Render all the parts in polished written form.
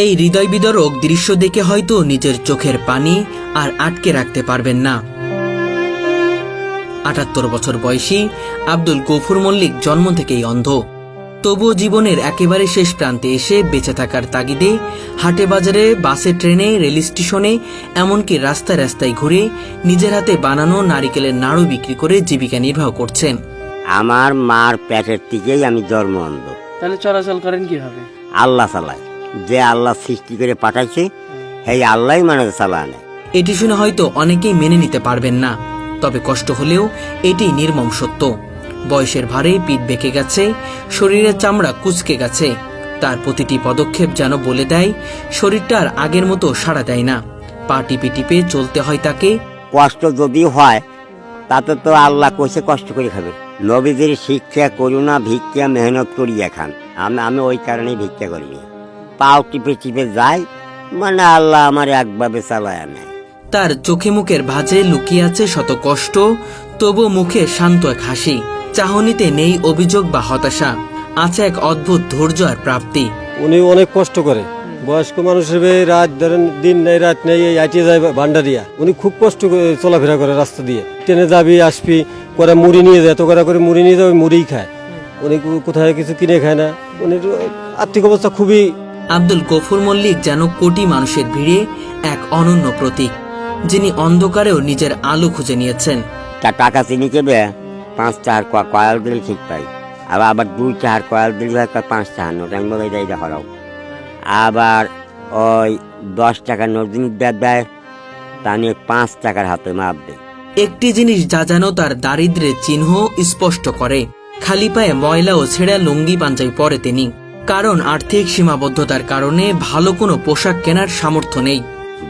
এই হৃদয় বিদারক দৃশ্য দেখে হয়তো নিজের চোখের পানি আর আটকে রাখতে পারবেন না। ৭৮ বছর বয়সী আব্দুল গফুর মল্লিক জন্ম থেকেই অন্ধ। তবুও জীবনের একেবারে শেষ প্রান্তে এসে বেঁচে থাকার তাগিদে হাটে বাজারে, বাসে, ট্রেনে, রেল স্টেশনে, এমনকি রাস্তায় রাস্তায় ঘুরে নিজের হাতে বানানো নারিকেলের নাড়ু বিক্রি করে জীবিকা নির্বাহ করছেন। আমার মার পেটের থেকেই আমি জন্ম অন্ধ। তাহলে চলাচল করেন কিভাবে? আল্লাহ চালায়, যে আল্লাহ সৃষ্টি করে পাঠাইছে সেই আল্লাহ মানে চালায় না। এটি শুনে হয়তো অনেকেই মেনে নিতে পারবেন না, তবে কষ্ট হলেও এটি নির্মম সত্য। বয়সের ভারে পিঠ বেঁকে গেছে, শরীরের চামড়া কুঁচকে গেছে। তার প্রতিটি পদক্ষেপ যেন বলে দেয় শরীরটা আর আগের মতো সাড়া দেয় না। পা টিপে টিপে চলতে হয় তাকে। কষ্ট যদি হয় তাতে তো আল্লাহ কইছে কষ্ট করে খাবে। নবীদের শিক্ষা করুণা, ভিক্ষা মেহনত করি খান। আমি ওই কারণেই ভিক্ষা করি না। পাও টিপে টিপে যাই, মানে আল্লাহ আমার একভাবে চালায় নেয়। তার চোখে মুখের ভাঁজে লুকিয়ে আছে শত কষ্ট, তবু মুখে শান্ত এক হাসি। চাহনিতে নেই অভিযোগ বা হতাশা, আছে এক অদ্ভুত ধৈর্য আর প্রাপ্তি। উনি অনেক কষ্ট করে, বয়স্ক মানুষের রাত ধরেন দিন নেই রাত নেই, এই আইটিয়ে যায় ভান্ডারিয়া। উনি খুব কষ্ট করে চলাফেরা করে রাস্তা দিয়ে। ট্রেনে যাবি আসবি, করে মুড়ি নিয়ে যায়, এত করে মুড়ি নিয়ে যাবে, মুড়িই খায়। উনি কোথায় কিছু কিনে খায় না। উনি আর্থিক অবস্থা খুবই। আব্দুল গফুর মল্লিক যেন কোটি মানুষের ভিড়ে এক অনন্য প্রতীক, যিনি অন্ধকারেও নিজের আলো খুঁজে নিয়েছেন। টাকা চিনি কেবে 5 টাকার কয়েল দিলে ঠিক পাই, আবার 2 টাকার কয়েল দিলে 5 টাকার নোট। আমি বলে যাই দেখাও। আবার ওই 10 টাকার নোট জিনিস দেয়, তা নিয়ে 5 টাকার হাতে মাপ দেয়। একটি জিনিস যা যেন তার দারিদ্র্যের চিহ্ন স্পষ্ট করে, খালি পায়ে ময়লা ও ছেঁড়া লুঙ্গি পাঞ্জাবি পরে তিনি। কারণ আর্থিক সীমাবদ্ধতার কারণে ভালো কোনো পোশাক কেনার সামর্থ্য নেই।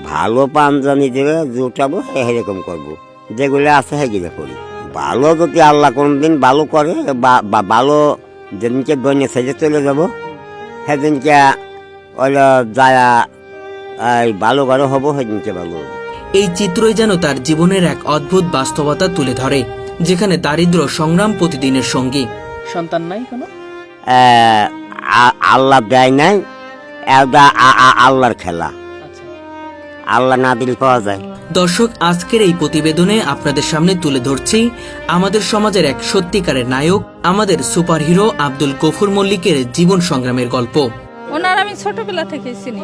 ভালো পাঞ্জাবি দেবে জুটাবো, এরকম করবো, যেগুলো আছে সেগুলো করি। ভালো যদি আল্লাহ কোনদিন ভালো করে বা ভালো যেদিনকে দৈন্য সেজে চলে যাবো, সেদিনকে যায় ভালো ঘরে হবো, সেদিনকে ভালো হবো। এই চিত্রই যেন তার জীবনের এক অদ্ভুত বাস্তবতা তুলে ধরে, যেখানে দারিদ্র্য সংগ্রাম প্রতিদিনের সঙ্গী। সন্তান নাই কোনো? আল্লাহ দেয় নাই, আল্লাহর খেলা। আল্লাহ না দিলে পাওয়া যায়। দর্শক, আজকের এই প্রতিবেদনে আপনাদের সামনে তুলে ধরছি আমাদের সমাজের এক সত্যিকারের নায়ক, আমাদের সুপারহিরো আব্দুল গফুর মল্লিকের জীবন সংগ্রামের গল্প। ওনার আমি ছোটবেলা থেকে চিনি,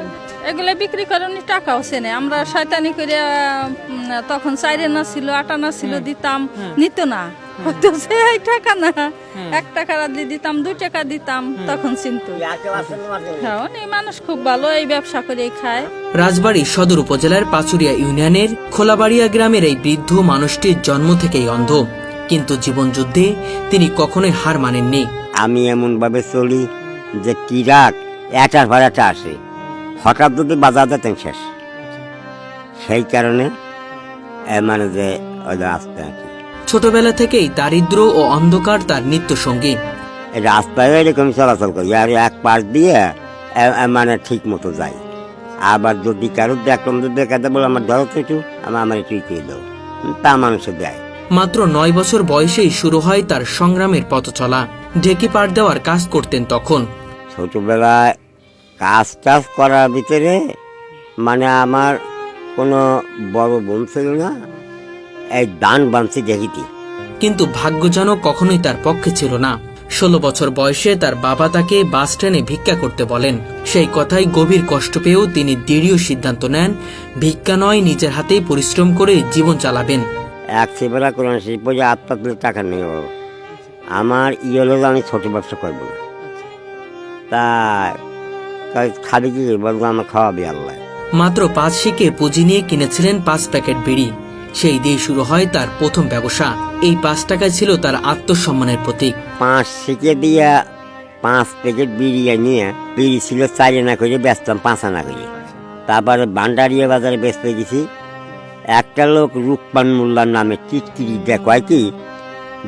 এগুলো বিক্রি করে উনি টাকাও চেনে। আমরা শয়তানি করে তখন 4 আনা ছিল, 8 আনা ছিল, দিতাম, নিত না, টাকা না 1 টাকা দিতাম, 2 টাকা দিতাম, তখন চিনতো। হ্যাঁ, উনি মানুষ খুব ভালো, এই ব্যবসা করে খায়। রাজবাড়ী সদর উপজেলার পাচুরিয়া ইউনিয়নের খোলাবাড়িয়া গ্রামের এই বৃদ্ধ মানুষটির জন্ম থেকেই অন্ধ, কিন্তু জীবনযুদ্ধে তিনি কখনোই হার মানেননি। আমি এমন ভাবে চলি যে ট্রাক এটার ভাড়াটা আসে, হঠাৎ যদি বাজার দিতেন শেষ। সেই কারণে মানে যে রাস্তা আর কি। ছোটবেলা থেকেই দারিদ্র ও অন্ধকার তার নিত্য সঙ্গী। রাস্তায় এরকম চলাচল করি, আর এক পাশ দিয়ে মানে ঠিক মতো যাই। আবার যদি কারোর দেখলাম দেখাতে বলে আমার ধরো তো একটু, আমার একটু ইয়ে দাও, তা মানুষে দেয়। মাত্র 9 বছর বয়সেই শুরু হয় তার সংগ্রামের পথ চলা। ঢেকি পাড় দেওয়ার কাজ করতেন তখন। ছোটবেলায় কাজ টাজ করার ভিতরে মানে আমার কোনো বড় বোন ছিল না, এই দান বানছি দেখিতি। কিন্তু ভাগ্য যেন কখনোই তার পক্ষে ছিল না। 16 বছর বয়সে তার বাবা তাকে বাস স্ট্যান্ডে ভিক্ষা করতে বলেন। সেই কথায় গভীর কষ্ট পেয়েও তিনি দৃঢ় সিদ্ধান্ত নেন, ভিক্ষা নয়, নিজের হাতেই পরিশ্রম করে জীবন চালাবেন। এক সেবেলা কোরআন শরীফ পড়ে আত্মা তুলে টাকা নেই, আমার হলো আমি ছোট ব্যবসা করবো না। তাই খাবি কি বলবো, আমার খাওয়াবি আল্লাহ। মাত্র 5 শিকে পুঁজি নিয়ে কিনেছিলেন 5 প্যাকেট বিড়ি। সেই দিয়ে শুরু হয় তার প্রথম ব্যবসা। এই 5 টাকায় ছিল তার আত্মসম্মানের প্রতীক। 5 শিকে দিয়ে 5 প্যাকেট বিড়ি নিয়ে, বিড়ি ছিল 4 আনা করে, বেচতাম 5 আনা করে। তারপরে ভান্ডারিয়া বাজারে বেচতে গেছি। একটা লোক রূপপান মোল্লার নামে টিটকিরি দেখায় কি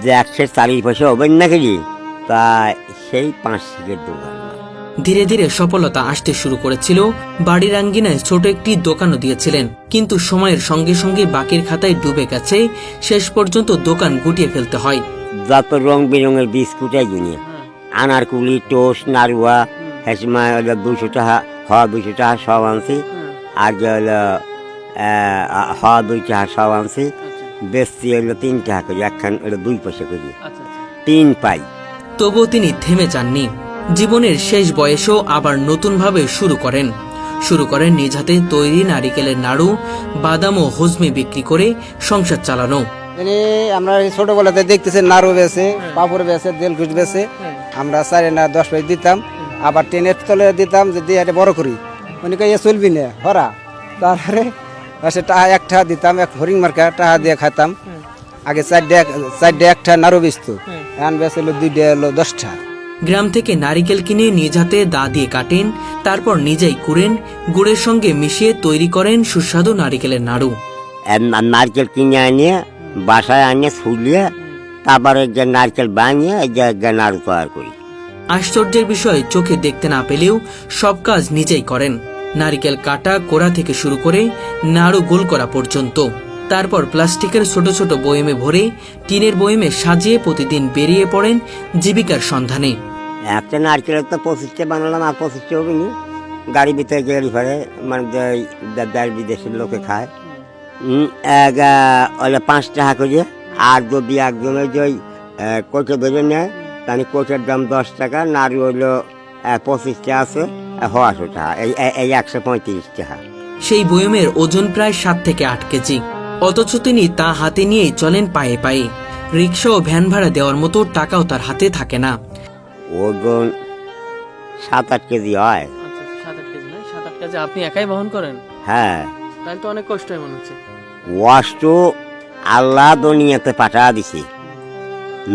যে 140 পয়সা হবেন না করি, তাই সেই 5 শিকের দোকান। ধীরে ধীরে সফলতা আসতে শুরু করেছিল। বাড়ির আঙ্গিনায় ছোট একটি দোকানও দিয়েছিলেন, কিন্তু সময়ের সঙ্গে সঙ্গে বাকির খাতায় ডুবে গেছে। শেষ পর্যন্ত দোকান গুটিয়ে ফেলতে হয়। যত রং বেরঙের বিস্কুট কিনি, আনারকুলি, টোস্ট, নাড়ুয়া, হেসমা 200 টাকা হওয়া 200 টাকা সব আনছি, আর যে হলো হওয়া 2 টাকা সব আনছি, বেশি হলো 3 টাকা করে, একখান হলো 2 পয়সা করে, 3 পাই। তবুও তিনি থেমে যাননি। জীবনের শেষ বয়সেও আবার নতুনভাবে শুরু করেন নিজ হাতে তৈরি নারিকেলের নাড়ু, বাদাম ও হজমি বিক্রি করে সংসার চালানো। আমরা ছোটবেলাতে দেখতেছি নাড়ু বেছে, পাপড় বেছে, দেলকুচ বেছে, আমরা 4 না 10 পয়সা দিতাম, আবার ট্রেনের তলে দিতাম যে দিয়ে বড় করি, উনি কে চলবি না হরা, তারপরে টাকা 1 টাকা দিতাম, এক হরিং মার্কা টাকা দিয়ে খাইতাম। আগে 4 একটা নাড়ু বেচতো, এখন বেছে হলো 2 হলো 10 টাকা। গ্রাম থেকে নারিকেল কিনে নিজ হাতে দা দিয়ে কাটেন, তারপর নিজেই কুড়েন, গুড়ের সঙ্গে মিশিয়ে তৈরি করেন সুস্বাদু নারিকেলের নাড়ু। নারকেল কিনে আনিয়ে বাসায় আনিয়ে ছুলিয়ে তারপরে যে নারকেল বানিয়ে যে নাড়ু তৈরি করি। আশ্চর্যের বিষয়, চোখে দেখতে না পেলেও সব কাজ নিজেই করেন। নারিকেল কাটা, কোড়া থেকে শুরু করে নাড়ু গোল করা পর্যন্ত। তারপর প্লাস্টিকের ছোট ছোট বয়মে ভরে টিনের বয়মে সাজিয়ে প্রতিদিন বেরিয়ে পড়েন জীবিকার সন্ধানে। একটা নারকেলের তো 25টা বানালাম, আর 25টা হবে নি, গাড়ি ভিতরে গাড়ি ফেরে, মানে দেশ বিদেশের লোকে খায়। 5 টাকা করে, আর যদি একজন ওই যে কোচে ধরে নেয়, তাহলে কোচের দাম 10 টাকা, নাড়ু হইলো 25টা আছে, 100 টাকা, এই 135 টাকা। সেই বয়মের ওজন প্রায় 7 থেকে 8 কেজি। অথচ তিনি তা হাতে নিয়েই চলেন পায়ে পায়ে। রিক্সা ও ভ্যান ভাড়া দেওয়ার মতো টাকাও তার হাতে থাকে না। ওজন 7-8 কেজি হয়। 7-8 কেজি নয়, 7-8 কেজি আপনি একাই বহন করেন? হ্যাঁ, তাহলে তো অনেক কষ্ট হয় মনে হচ্ছে। ওয়াষ্ট আল্লাহ দুনিয়াতে পাঠা দিছে,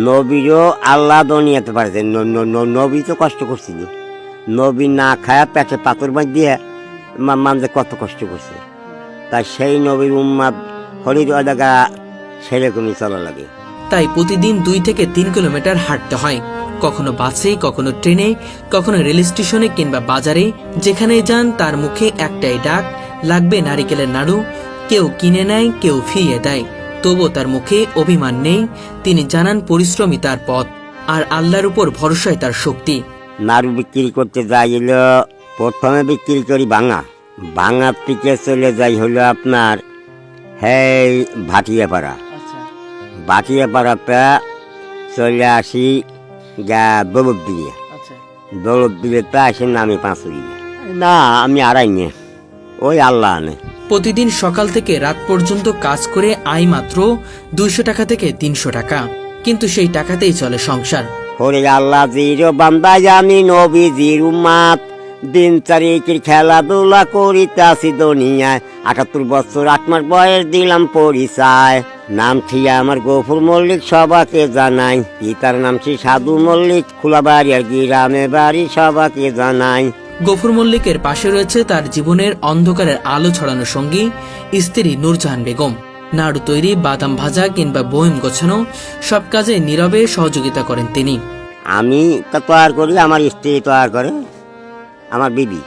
নবীরও আল্লাহ দুনিয়াতে পাঠাছে। নবী তো কষ্ট করছিল, নবী না খায়া পেটে পাথর বাঁধ দিয়ে মানুষ কত কষ্ট করছে, তাই সেই নবীর উম্মাদ হরিদ জায়গা সেরকমই চলা লাগে। তাই প্রতিদিন 2 থেকে 3 কিলোমিটার হাঁটতে হয়, কখনো বাসে, কখনো ট্রেনে, কখনো রেল স্টেশনে কিংবা বাজারে। যেখানে যান তার মুখে একটাই ডাক, লাগবে নারিকেলের নাড়ু। কেউ কিনে নেয়, কেউ ফিরিয়ে দেয়, তবুও তার মুখে অভিমান নেই। তিনি জানান পরিশ্রমী তার পথ, আর আল্লাহর উপর ভরসায় তার শক্তি। নাড়ু বিক্রি করতে যাইল, প্রথমে বিক্রি করি ভাঙার থেকে চলে যাই হলো আপনার হেই ভাটিয়াপাড়া। ভাটিয়াপাড়াতে চলে আসি দৌলত দিয়ে, দৌলত দিলেতে আসি নামি 5 না, আমি আড়াই নে, ওই আল্লাহ আনে। প্রতিদিন সকাল থেকে রাত পর্যন্ত কাজ করে আয় মাত্র 200 টাকা থেকে 300 টাকা, কিন্তু সেই টাকাতেই চলে সংসার। হরে আল্লাহ জিরো বান্দায় আমি নবীজির উম্মাত, দিন তারিখের খেলাধুলা করিতাছি দুনিয়ায়। 78 বছর 8 মাস বয়স দিলাম পরিচয়, নাম ঠিয়া আমার গফুর মল্লিক, সবাকে জানাই। পিতার নাম শ্রী সাধু মল্লিক, খোলাবাড়ি আর গ্রামে বাড়ি, সবাকে জানাই। গফুর মল্লিকের পাশে রয়েছে তার জীবনের অন্ধকারের আলো ছড়ানো সঙ্গী স্ত্রী নূরজাহান বেগম। নাড়ু তৈরি, বাদাম ভাজা কিংবা বয়ম গোছানো, সব কাজে নীরবে সহযোগিতা করেন তিনি। আমি তা তৈরি করি, আমার স্ত্রী তৈরি করে, আমার বিবি,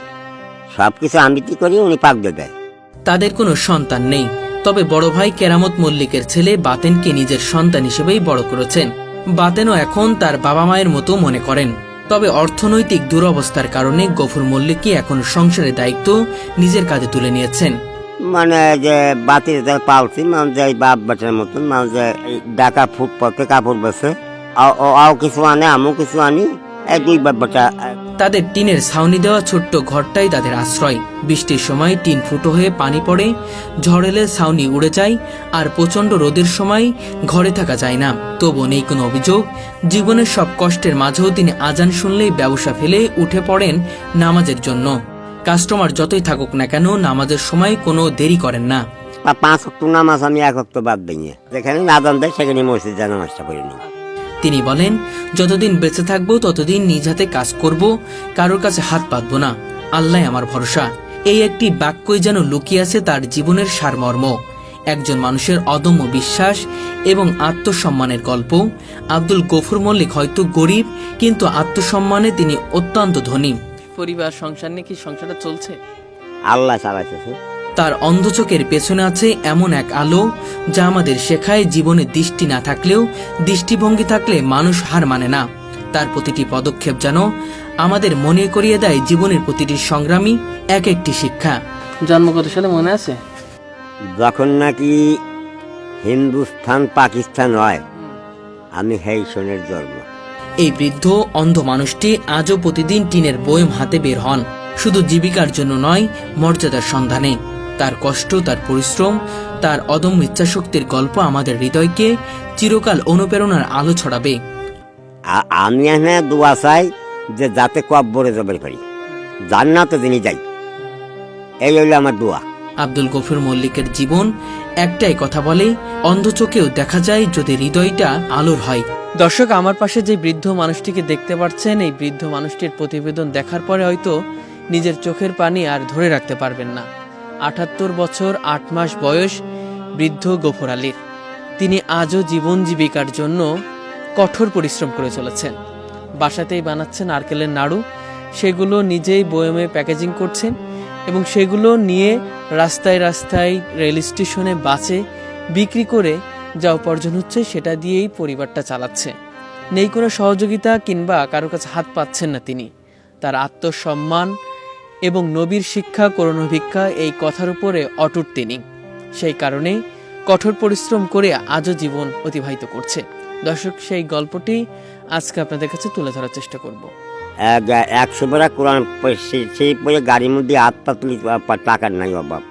সবকিছু আমি কি করি, উনি পাক দিয়ে দেয়। তাদের কোনো সন্তান নেই, তবে বড় ভাই কেরামত মল্লিকের ছেলে বাতেনকে নিজের সন্তান হিসেবেই বড় করেছেন। বাতেনও এখন তার বাবা মায়ের মতো মনে করেন। তবে অর্থনৈতিক দুরবস্থার কারণে গফুর মল্লিকই এখন সংসারের দায়িত্ব নিজের কাঁধে তুলে নিয়েছেন। মানে যে বাতির পালছি, মানে বাপ বাটার মতন, মানে ঢাকা ফুটপাতে কাপড় বেছে, কিছু আনে, আমিও কিছু আনি, 2 বাপ বাটা। তাদের টিনের ছাউনি দেওয়া ছোট্ট ঘরটাই তাদের আশ্রয়। বৃষ্টির সময় টিন ফুটো হয়ে পানি পড়ে, ঝড় এলে ছাউনি উড়ে যায়, আর প্রচন্ড রোদের সময় ঘরে থাকা যায় না। তবুও নেই কোনো অভিযোগ। জীবনের সব কষ্টের মাঝেও তিনি আজান শুনলেই ব্যবসা ফেলে উঠে পড়েন নামাজের জন্য। কাস্টমার যতই থাকুক না কেন, নামাজের সময় কোনো দেরি করেন না। 5 ওয়াক্ত নামাজ আমি 1 ওয়াক্ত বাদ দিই, যেখানে আজান দেয় সেখানে মসজিদে নামাজটা পড়ে নিই। তিনি বলেন, যতদিন বেঁচে থাকবো ততদিন নিজ হাতে কাজ করব, কারোর কাছে হাত পাতবো না, আল্লাহ আমার ভরসা। এই একটি বাক্যই যেন লুকিয়ে আছে তার জীবনের সারমর্ম। একজন মানুষের অদম্য বিশ্বাস এবং আত্মসম্মানের গল্প। আব্দুল গফুর মল্লিক হয়তো গরিব, কিন্তু আত্মসম্মানে তিনি অত্যন্ত ধনী। পরিবার সংসার নিয়ে কি সংসারটা চলছে? আল্লাহ চালাইতেছে। তার অন্ধচোখের পেছনে আছে এমন এক আলো যা আমাদের শেখায় জীবনে দৃষ্টি না থাকলেও দৃষ্টিভঙ্গি থাকলে মানুষ হার মানে না। তার প্রতিটি পদক্ষেপ যেন আমাদের মনে করিয়ে দেয় জীবনের প্রতিটি সংগ্রামী এক একটি শিক্ষা। জন্ম কত সালে মনে আছে? যখন নাকি হিন্দুস্তান পাকিস্তান হয়, আমি সেই সনের জন্ম। এই বৃদ্ধ অন্ধ মানুষটি আজও প্রতিদিন টিনের বয়ম হাতে বের হন, শুধু জীবিকার জন্য নয়, মর্যাদার সন্ধানে। তার কষ্ট, তার পরিশ্রম, তার অদম্য ইচ্ছাশক্তির গল্প আমাদের হৃদয়কে চিরকাল অনুপ্রেরণার আলো ছড়াবে। আমি এখানে দোয়া চাই যে যাতে কব্বরে যাবার পারি, জান্নাতে যিনি যাই, এই হইলো আমার দোয়া। আব্দুল গফুর মল্লিকের জীবন একটাই কথা বলে, অন্ধ চোখেও দেখা যায় যদি হৃদয়টা আলোর হয়। দর্শক, আমার পাশে যে বৃদ্ধ মানুষটিকে দেখতে পাচ্ছেন, এই বৃদ্ধ মানুষটির প্রতিবেদন দেখার পরে হয়তো নিজের চোখের পানি আর ধরে রাখতে পারবেন না। ৭৮ বছর ৮ মাস বয়স বৃদ্ধ গফুর আলীর। তিনি আজও জীবন জীবিকার জন্য কঠোর পরিশ্রম করে চলেছেন। বাসাতেই বানাচ্ছেন নারকেলের নাড়ু, সেগুলো নিজেই বয়মে প্যাকেজিং করছেন এবং সেগুলো নিয়ে রাস্তায় রাস্তায়, রেল স্টেশনে, বাসে বিক্রি করে যা উপার্জন হচ্ছে সেটা দিয়েই পরিবারটা চালাচ্ছে। নেই কোনো সহযোগিতা কিংবা কারো কাছে হাত পাচ্ছেন না তিনি। তার আত্মসম্মান এবং নবীর শিক্ষা করোনা ভিক্ষা, এই কথার উপরে অটুট তিনি। সেই কারণে কঠোর পরিশ্রম করে আজও জীবন অতিবাহিত করছে। দর্শক, সেই গল্পটি আজকে আপনাদের কাছে তুলে ধরার চেষ্টা করব। 100 বার কোরআন সেই পরে গাড়ির মধ্যে হাত পাতলি, টাকার নাই অভাব।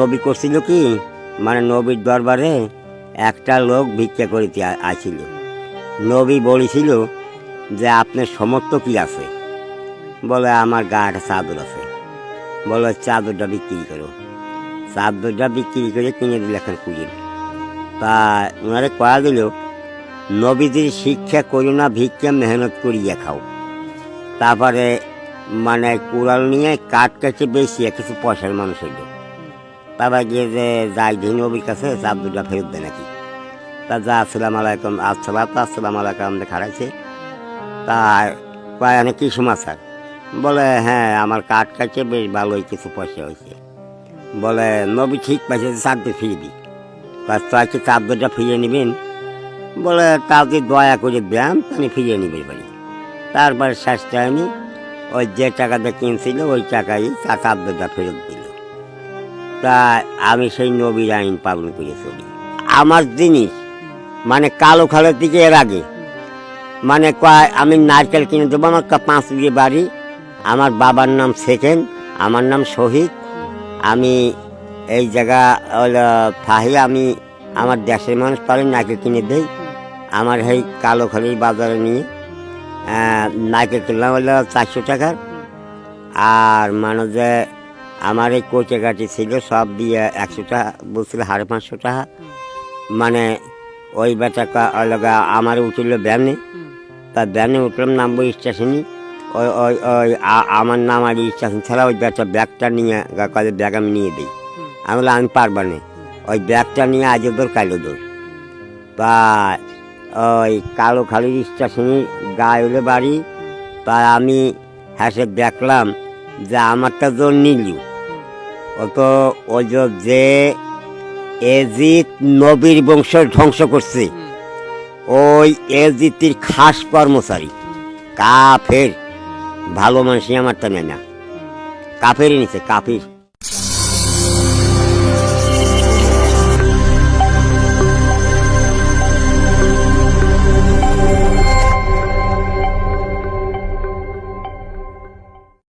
নবী করছিল কি, মানে নবীর দরবারে একটা লোক ভিক্ষা করিতে আসিল। নবী বলেছিল যে আপনার সমর্থ কি আছে? বলে আমার গায়ে চাদর আছে। বলে চাদরটা বিক্রি করো। চাদরটা বিক্রি করে কিনে দিল এখন কুড়িয়ে। তা ওনারে কয়া দিল, নবীদের শিক্ষা করো না, ভিক্ষা মেহনত করিয়া খাও। তারপরে মানে কুড়াল নিয়ে কাঠ কাছে বেশি কিছু পয়সার মানুষ হইল। তারপর গিয়ে যে যাই দিন নবীর কাছে চাদরটা ফেরত দেয় নাকি। তা যা আসসালাম আলাইকুম, আসসালাম আলাইকুম আমাদের খারাইছে। তা কয় অনেক কি সমাচার? বলে হ্যাঁ, আমার কাঠ কাছে বেশ ভালোই কিছু পয়সা হয়েছে। বলে নবী ঠিক পাইছে, চাদর ফিরিয়ে দিই। তাই কি চাদরটা ফিরিয়ে নেবেন? বলে তাকে দয়া করে দেন, আমি ফিরিয়ে নিবে পারি। তারপর শেষ টাইমে ওই যে টাকাটা কিনছিল ওই টাকাই চাদরটা ফেরত দিল। তা আমি সেই নবীর আইন পালন করে চলি। আমার জিনিস মানে কালো খালের দিকে এর আগে মানে কয় আমি নারকেল কিনে দেবো। আমার 5 বিঘে বাড়ি, আমার বাবার নাম সেকেন্ড, আমার নাম শহীদ। আমি এই জায়গা থাহি, আমি আমার দেশের মানুষ পারে নারকেল কিনে দেই। আমার এই কালোখালির বাজারে নিয়ে নারকেল কিনলাম হলো 400 টাকার। আর মানে যে আমার এই কোচে কাটি ছিল সব দিয়ে 100 টাকা বলছিল, 550 টাকা। মানে ওই বেটাকা আমার উঠল ব্যানে। তা ব্যানে উঠলাম, নামবো স্টেশনে। ওই ওই ওই আমার নাম আর স্টেশন ছাড়া ওই বেটা ব্যাগটা নিয়ে কাজে ব্যাগ আমি নিয়ে দিই। আমি বললাম আমি পারবা না, ওই ব্যাগটা নিয়ে আজও দৌড় কালো দৌড়। তা ওই কালোখালির স্টেশনে গায়ে হলে বাড়ি। তা আমি হেসে দেখলাম যে আমারটা জোর নিল। ও তো ওই যে এজিদ নবীর বংশ ধ্বংস করছে, ওই এজিদের খাস কর্মচারী কাফের। ভালো মানুষই আমারটা নেয় না, কাফেরই নিছে, কাফির।